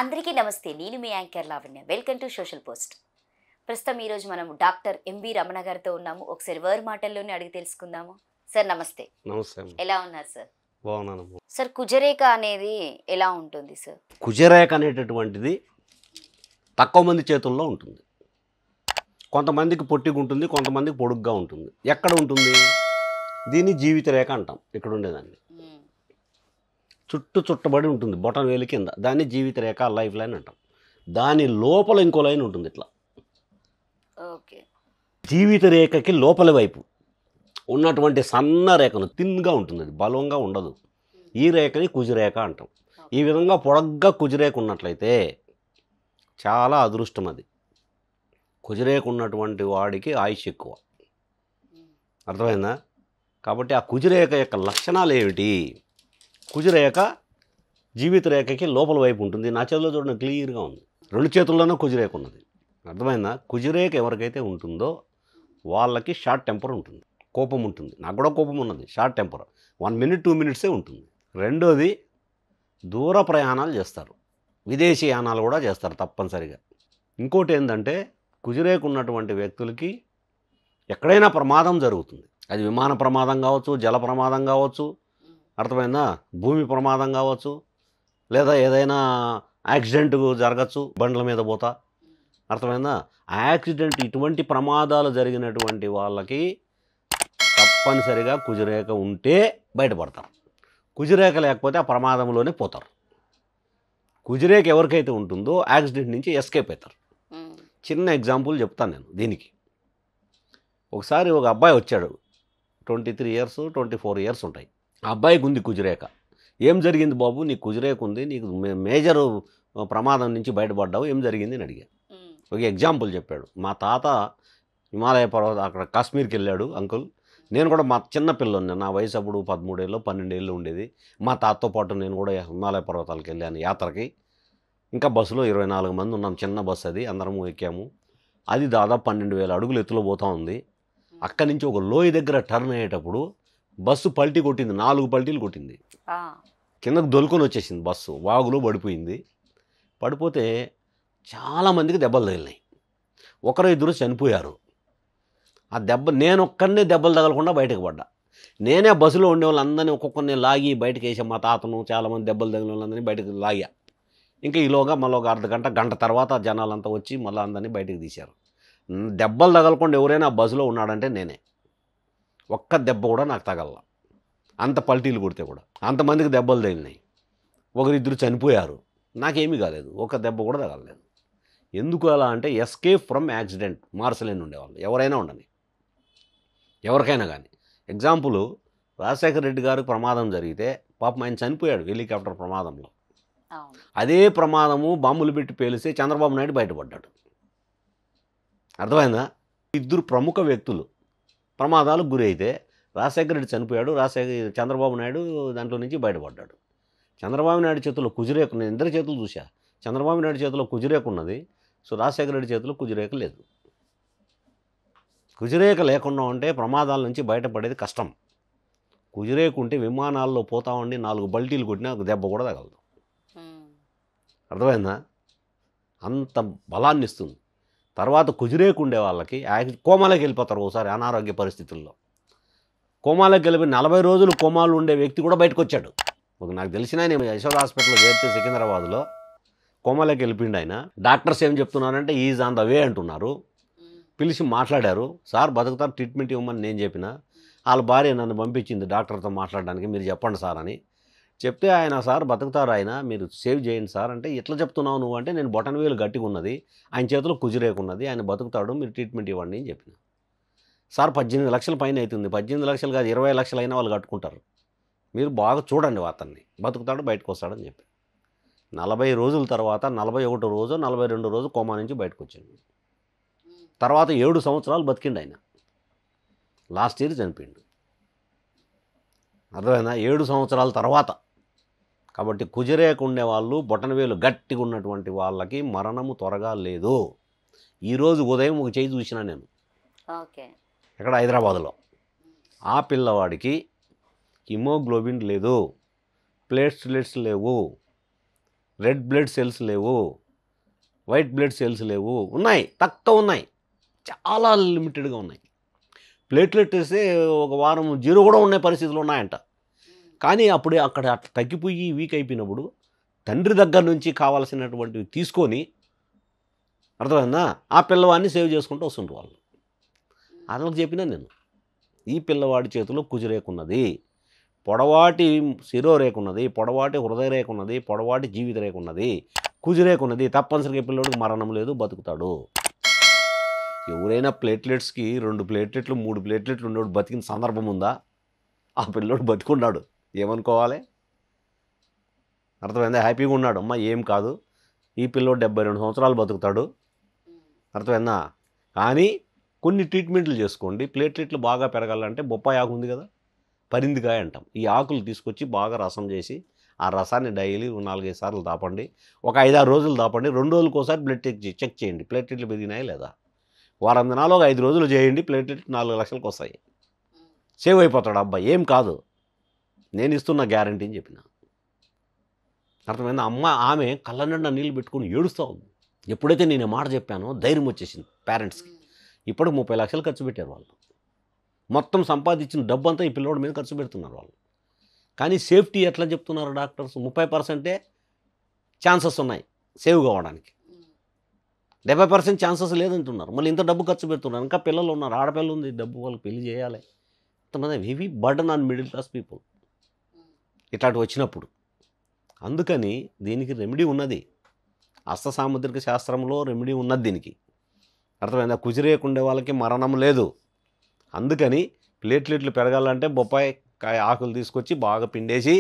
అందరికీ నమస్తే. నేను మీ anchor Lavanya. Welcome to Social Post. ప్రస్తుతం ఈరోజు మనం డాక్టర్ ఎంబి రమణ గారితో ఉన్నాము. ఒకసారి వారి మాటల్లోనే అడిగి తెలుసుకుందాము. సార్ నమస్తే. నమస్తే. ఎలా ఉన్నారు సార్? బాగున్నాను. సార్ కుజరేఖ అనేది ఎలా ఉంటుంది సార్? కుజరేఖ అనేటటువంటిది తక్కువ మంది చేతుల్లో ఉంటుంది. కొంతమందికి పొట్టిగా ఉంటుంది, కొంతమందికి పొడుగ్గా ఉంటుంది. ఎక్కడ ఉంటుంది? దీన్ని జీవిత రేఖ అంటాం. ఇక్కడ ఉండేదాన్ని చుట్టూ చుట్టబడి ఉంటుంది బొటన్ వేలు కింద. దాన్ని జీవిత రేఖ, లైఫ్ లైన్ అంటాం. దాని లోపల ఇంకో లైన్ ఉంటుంది ఇట్లా. ఓకే. జీవిత రేఖకి లోపలి వైపు ఉన్నటువంటి సన్న రేఖను తిన్గా ఉంటుంది, అది బలంగా ఉండదు. ఈ రేఖని కుజరేఖ అంటాం. ఈ విధంగా పొడగ్గా కుజరేఖ ఉన్నట్లయితే చాలా అదృష్టం. అది కుజరేఖ ఉన్నటువంటి వాడికి ఆయుష్ ఎక్కువ. అర్థమైందా? కాబట్టి ఆ కుజరేఖ యొక్క లక్షణాలు ఏమిటి? కుజరేఖ జీవిత రేఖకి లోపల వైపు ఉంటుంది. నా చేతిలో చూడండి, క్లియర్గా ఉంది. రెండు చేతుల్లోనూ కుజరేఖ ఉన్నది. అర్థమైందా? కుజరేఖ ఎవరికైతే ఉంటుందో వాళ్ళకి షార్ట్ టెంపర్ ఉంటుంది, కోపం ఉంటుంది. నాకు కూడా కోపం ఉన్నది, షార్ట్ టెంపర్. 1 minute 2 minutes ఉంటుంది. రెండోది, దూర ప్రయాణాలు చేస్తారు, విదేశీ యానాలు కూడా చేస్తారు తప్పనిసరిగా. ఇంకోటి ఏంటంటే, కుజరేఖ ఉన్నటువంటి వ్యక్తులకి ఎక్కడైనా ప్రమాదం జరుగుతుంది. అది విమాన ప్రమాదం కావచ్చు, జల ప్రమాదం కావచ్చు, అర్థమైందా, భూమి ప్రమాదం కావచ్చు, లేదా ఏదైనా యాక్సిడెంట్ జరగచ్చు బండ్ల మీద పోతా. అర్థమైందా? యాక్సిడెంట్, ఇటువంటి ప్రమాదాలు జరిగినటువంటి వాళ్ళకి తప్పనిసరిగా కుజరేఖ ఉంటే బయటపడతారు. కుజరేఖ లేకపోతే ఆ ప్రమాదంలోనే పోతారు. కుజరేఖ ఎవరికైతే ఉంటుందో యాక్సిడెంట్ నుంచి ఎస్కేప్ అవుతారు. చిన్న ఎగ్జాంపుల్ చెప్తాను నేను దీనికి. ఒకసారి ఒక అబ్బాయి వచ్చాడు, 23 years 24 years ఉంటాయి. ఆ అబ్బాయికి ఉంది కుజరేఖ. ఏం జరిగింది బాబు, నీకు కుజరేఖ ఉంది, నీకు మేజర్ ప్రమాదం నుంచి బయటపడ్డావు, ఏం జరిగింది అని అడిగా. ఒక ఎగ్జాంపుల్ చెప్పాడు. మా తాత హిమాలయ పర్వత, అక్కడ కాశ్మీర్కి వెళ్ళాడు అంకుల్. నేను కూడా మా చిన్న పిల్లని, నా వయసు అప్పుడు 13 ఏళ్ళు 12 ఏళ్ళు ఉండేది. మా తాతతో పాటు నేను కూడా హిమాలయ పర్వతాలకు వెళ్ళాను యాత్రకి. ఇంకా బస్సులో 24 మంది ఉన్నాం, చిన్న బస్సు అది, అందరము ఎక్కాము. అది దాదాపు 12,000 అడుగులు ఎత్తులో పోతూ ఉంది. అక్కడి నుంచి ఒక లోయ దగ్గర టర్న్ అయ్యేటప్పుడు బస్సు పల్టీ కొట్టింది, 4 పల్టీలు కొట్టింది. కిందకు దొలుకొని వచ్చేసింది బస్సు, వాగులో పడిపోయింది. పడిపోతే చాలామందికి దెబ్బలు తగిలినాయి. 1-2 చనిపోయారు. ఆ దెబ్బ, నేను ఒక్కడనే దెబ్బలు తగలకుండా బయటకు పడ్డా. నేనే బస్సులో ఉండే వాళ్ళందరినీ ఒక్కొక్కరిని లాగి బయటకు వేసా. మా తాతను, చాలామంది దెబ్బలు తగిలిన వాళ్ళందరినీ బయటకు లాగా. ఇంకా ఈలోగా మళ్ళీ ఒక గంట తర్వాత జనాలంతా వచ్చి మళ్ళీ అందరినీ బయటకు తీశారు. దెబ్బలు తగలకుండా ఎవరైనా బస్సులో ఉన్నాడంటే నేనే. ఒక్క దెబ్బ కూడా నాకు తగల. అంత పల్టీలు కొడితే కూడా అంతమందికి దెబ్బలు తగిలినాయి. 1-2 చనిపోయారు, నాకేమీ కాలేదు, ఒక దెబ్బ కూడా తగలలేదు. ఎందుకు అలా అంటే, ఎస్కేప్ ఫ్రమ్ యాక్సిడెంట్ మార్చలేని ఉండేవాళ్ళు ఎవరైనా ఉండని, ఎవరికైనా కానీ. ఎగ్జాంపుల్, రాజశేఖర రెడ్డి గారికి ప్రమాదం జరిగితే పాపం ఆయన చనిపోయాడు హెలికాప్టర్ ప్రమాదంలో. అదే ప్రమాదము బాంబులు పెట్టి పేలిస్తే చంద్రబాబు నాయుడు బయటపడ్డాడు. అర్థమైందా? 2 ప్రముఖ వ్యక్తులు ప్రమాదాలకు గురి అయితే రాజశేఖర రెడ్డి చనిపోయాడు, చంద్రబాబు నాయుడు దాంట్లో నుంచి బయటపడ్డాడు. చంద్రబాబు నాయుడు చేతిలో కుజరేఖ, నేను ఇద్దరి చేతులు చూసా. చంద్రబాబు నాయుడు చేతిలో కుజరేఖ ఉన్నది, సో రాజశేఖర రెడ్డి చేతిలో కుజరేఖ లేదు. కుజరేఖ లేకుండా ఉంటే ప్రమాదాల నుంచి బయటపడేది కష్టం. కుజరేఖ ఉంటే విమానాల్లో పోతా ఉండి 4 బల్టీలు కొట్టినా ఒక దెబ్బ కూడా తగలదు. అర్థమైందా? అంత బలాన్ని ఇస్తుంది. తర్వాత కుజరేఖ ఉండే వాళ్ళకి కోమాలోకి వెళ్ళిపోతారు ఒకసారి అనారోగ్య పరిస్థితుల్లో. కోమాలోకి వెళ్ళిపోయి 40 రోజులు కోమాలు ఉండే వ్యక్తి కూడా బయటకు వచ్చాడు. నాకు తెలిసిన నేను యశోద హాస్పిటల్లో చేరితే సికింద్రాబాద్లో కోమాలోకి వెళ్ళిపోయింది ఆయన. డాక్టర్స్ ఏం చెప్తున్నారంటే ఈజ్ ఆన్ ద వే అంటున్నారు. పిలిచి మాట్లాడారు, సార్ బతుకుతారు, ట్రీట్మెంట్ ఇవ్వమని నేను చెప్పిన. వాళ్ళ భార్య నన్ను పంపించింది డాక్టర్తో మాట్లాడడానికి, మీరు చెప్పండి సార్ అని చెప్తే, ఆయన సార్ బతుకుతారు, ఆయన మీరు సేవ్ చేయండి సార్ అంటే, ఎట్లా చెప్తున్నావు నువ్వు అంటే, నేను బొటన వేలు గట్టిగా ఉన్నది, ఆయన చేతిలో కుజరేఖ ఉన్నది, ఆయన బతుకుతాడు, మీరు ట్రీట్మెంట్ ఇవ్వండి అని చెప్పిన. సార్ 18 లక్షల పైన అవుతుంది, 18 లక్షలు కాదు 20 లక్షలు అయినా వాళ్ళు కట్టుకుంటారు, మీరు బాగా చూడండి అతన్ని, బతుకుతాడు, బయటకు వస్తాడని చెప్పి. 40 రోజుల తర్వాత 41 రోజు 42 రోజు కోమా నుంచి బయటకు వచ్చాడు. తర్వాత 7 సంవత్సరాలు బతికిండు ఆయన. లాస్ట్ ఇయర్ చనిపోయిండు. అర్థమైందా? 7 సంవత్సరాల తర్వాత. కాబట్టి కుజరేఖ ఉండేవాళ్ళు, బొటనవేలు గట్టిగా ఉన్నటువంటి వాళ్ళకి మరణము త్వరగా లేదు. ఈరోజు ఉదయం ఒక చేయి చూసిన నేను, ఇక్కడ హైదరాబాద్లో. ఆ పిల్లవాడికి హిమోగ్లోబిన్ లేదు, ప్లేట్లెట్స్ లేవు, రెడ్ బ్లడ్ సెల్స్ లేవు, వైట్ బ్లడ్ సెల్స్ లేవు, ఉన్నాయి, తక్కువ ఉన్నాయి, చాలా లిమిటెడ్గా ఉన్నాయి. ప్లేట్లెట్ వేస్తే ఒక వారం జీరో కూడా ఉండే పరిస్థితులు ఉన్నాయంట. కానీ అప్పుడే అక్కడ అట్లా తగ్గిపోయి వీక్ అయిపోయినప్పుడు తండ్రి దగ్గర నుంచి కావాల్సినటువంటివి తీసుకొని, అర్థమైందా, ఆ పిల్లవాడిని సేవ్ చేసుకుంటూ వస్తుంటారు వాళ్ళు. అతనికి చెప్పినా నేను, ఈ పిల్లవాడి చేతిలో కుజరేఖ ఉన్నది, పొడవాటి శిరోరేఖ ఉన్నది, పొడవాటి హృదయ రేఖ ఉన్నది, పొడవాటి జీవిత రేఖ ఉన్నది, కుజరేఖ ఉన్నది, తప్పనిసరిగా పిల్లవాడికి మరణం లేదు, బతుకుతాడు. ఎవరైనా ప్లేట్లెట్స్కి 2 ప్లేట్లెట్లు 3 ప్లేట్లెట్లు ఉన్నోడు బతికిన సందర్భం ఉందా? ఆ పిల్లోడు బతుకున్నాడు, ఏమనుకోవాలి? అర్థమైందా? హ్యాపీగా ఉన్నాడు, అమ్మ ఏం కాదు, ఈ పిల్లోడు 72 సంవత్సరాలు బతుకుతాడు. అర్థమైందా? కానీ కొన్ని ట్రీట్మెంట్లు చేసుకోండి. ప్లేట్లెట్లు బాగా పెరగాలంటే బొప్పాయి ఆకు ఉంది కదా, పరిందికాయ అంటాం, ఈ ఆకులు తీసుకొచ్చి బాగా రసం చేసి ఆ రసాన్ని డైలీ 4-5 సార్లు దాపండి. ఒక 5-6 రోజులు దాపండి. 2 రోజులకు ఒకసారి బ్లడ్ చెక్ చేయండి, ప్లేట్లెట్లు పెరిగినాయి లేదా. వారం దినాలు ఒక 5 రోజులు చేయండి, ప్లేట్లెట్ 4 లక్షలకు వస్తాయి. సేవ్ అయిపోతాడు అబ్బాయి, ఏం కాదు, నేను ఇస్తున్న గ్యారంటీ అని చెప్పిన. అర్థమైందా? ఆమె కళ్ళ నిండా నీళ్ళు పెట్టుకుని ఏడుస్తూ ఉంది. ఎప్పుడైతే నేను మాట చెప్పానో ధైర్యం వచ్చేసింది పేరెంట్స్కి. ఇప్పటికి 30 లక్షలు ఖర్చు పెట్టారు వాళ్ళు. మొత్తం సంపాదించిన డబ్బు అంతా ఈ పిల్లోడి మీద ఖర్చు పెడుతున్నారు వాళ్ళు. కానీ సేఫ్టీ ఎట్లా చెప్తున్నారు డాక్టర్స్? 30% ఛాన్సెస్ ఉన్నాయి సేవ్ కావడానికి, 70% ఛాన్సెస్ లేదంటున్నారు. మళ్ళీ ఇంత డబ్బు ఖర్చు పెడుతున్నారు. ఇంకా పిల్లలు ఉన్నారు, ఆడపిల్ల ఉంది, డబ్బు వాళ్ళకి పెళ్లి చేయాలి. ఇంతమంది heavy burden on middle class people ఇట్లాంటి వచ్చినప్పుడు. అందుకని దీనికి రెమెడీ ఉన్నది, హస్త సాముద్రిక శాస్త్రంలో రెమెడీ ఉన్నది దీనికి. అర్థమైందా? కుజిరేకు ఉండే వాళ్ళకి మరణం లేదు. అందుకని ప్లేట్లెట్లు పెరగాలంటే బొప్పాయి కాయ ఆకులు తీసుకొచ్చి బాగా పిండేసి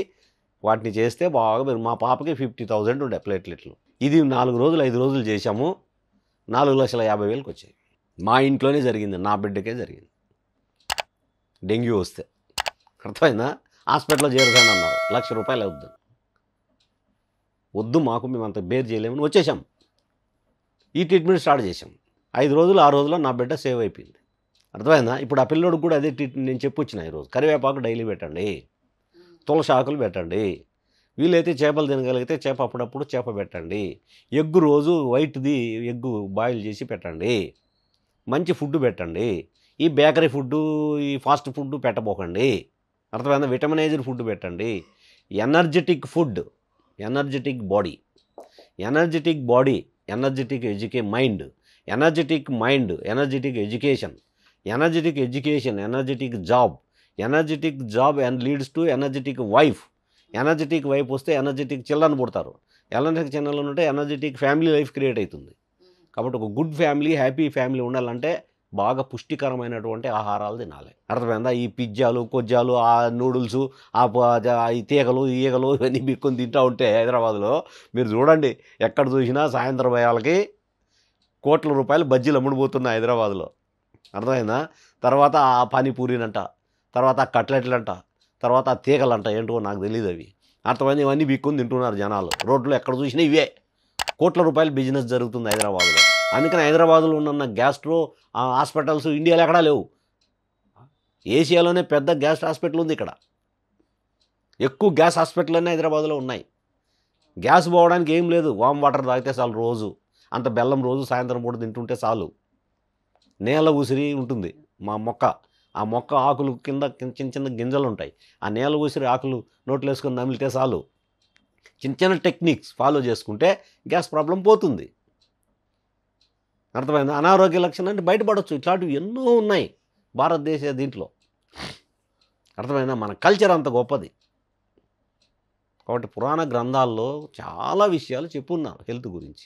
వాటిని చేస్తే బాగా, మా పాపకి 50,000 ఉండే ప్లేట్లెట్లు. ఇది 4 రోజులు 5 రోజులు చేశాము, 4,50,000 వచ్చాయి. మా ఇంట్లోనే జరిగింది, నా బిడ్డకే జరిగింది డెంగ్యూ వస్తే. అర్థమైందా? హాస్పిటల్లో చేరుతాను అన్నారు, ₹1,00,000 అవుద్దు. వద్దు మాకు, మేము అంత బేర్ చేయలేమని వచ్చేసాం. ఈ ట్రీట్మెంట్ స్టార్ట్ చేసాం. 5 రోజులు 6 రోజుల్లో నా బిడ్డ సేవ్ అయిపోయింది. అర్థమైందా? ఇప్పుడు ఆ పిల్లోడికి కూడా అదే ట్రీట్మెంట్ నేను చెప్పొచ్చిన. ఈరోజు కరివేపాకు డైలీ పెట్టండి, తులసి ఆకులు పెట్టండి, వీలైతే చేపలు తినగలిగితే చేప అప్పుడప్పుడు చేప పెట్టండి, ఎగ్గు రోజు వైట్ది ఎగ్గు బాయిల్ చేసి పెట్టండి, మంచి ఫుడ్ పెట్టండి, ఈ బేకరీ ఫుడ్డు ఈ ఫాస్ట్ ఫుడ్ పెట్టబోకండి. అర్థమైందా? విటమినైజ్డ్ ఫుడ్ పెట్టండి, energetic food, energetic body, energetic body, energetic mind, energetic mind, energetic education, energetic education, energetic job, energetic job and leads to energetic wife, energetic wife వస్తే energetic children పుడతారు, energetic children ఉంటే energetic family life create అవుతుంది. కాబట్టి ఒక good family, happy family ఉండాలంటే బాగా పుష్టికరమైనటువంటి ఆహారాలు తినాలి. అర్థమైందా? ఈ పిజ్జాలు కొజ్జాలు, ఆ నూడిల్స్, ఈ తీగలు ఈగలు ఇవన్నీ బిక్కొని తింటూ ఉంటే హైదరాబాద్లో మీరు చూడండి, ఎక్కడ చూసినా సాయంత్రం వేళకి కోట్ల రూపాయలు బజ్జీలు అమ్ముడుపోతున్నాయి హైదరాబాద్లో. అర్థమైందా? తర్వాత ఆ పానీపూరీనంట, తర్వాత ఆ కట్లెట్లంట, తర్వాత ఆ తీగలంట, ఏంటో నాకు తెలియదు అవి. అర్థమైంది? ఇవన్నీ బిక్కొని తింటున్నారు జనాలు. రోడ్లు ఎక్కడ చూసినా ఇవే. కోట్ల రూపాయలు బిజినెస్ జరుగుతుంది హైదరాబాద్లో. అందుకని హైదరాబాద్లో ఉన్న గ్యాస్ట్రో హాస్పిటల్స్ ఇండియాలో ఎక్కడా లేవు. ఏషియాలోనే పెద్ద గ్యాస్ హాస్పిటల్ ఉంది ఇక్కడ. ఎక్కువ గ్యాస్ హాస్పిటల్ అన్నీ హైదరాబాద్లో ఉన్నాయి. గ్యాస్ పోవడానికి ఏం లేదు, వామ్ వాటర్ తాగితే చాలు, రోజు అంత బెల్లం రోజు సాయంత్రం పూట తింటుంటే చాలు. నేల ఉసిరి ఉంటుంది మా మొక్క, ఆ మొక్క ఆకులు కింద చిన్న చిన్న గింజలు ఉంటాయి, ఆ నేల ఉసిరి ఆకులు నోట్లో వేసుకొని నమిలితే చాలు. చిన్న చిన్న టెక్నిక్స్ ఫాలో చేసుకుంటే గ్యాస్ ప్రాబ్లం పోతుంది. అర్థమైంది? అనారోగ్య లక్షణాలు అంటే బయటపడవచ్చు. ఇట్లాంటివి ఎన్నో ఉన్నాయి భారతదేశ దీంట్లో. అర్థమైందా? మన కల్చర్ అంత గొప్పది. కాబట్టి పురాణ గ్రంథాల్లో చాలా విషయాలు చెప్పున్నారు హెల్త్ గురించి.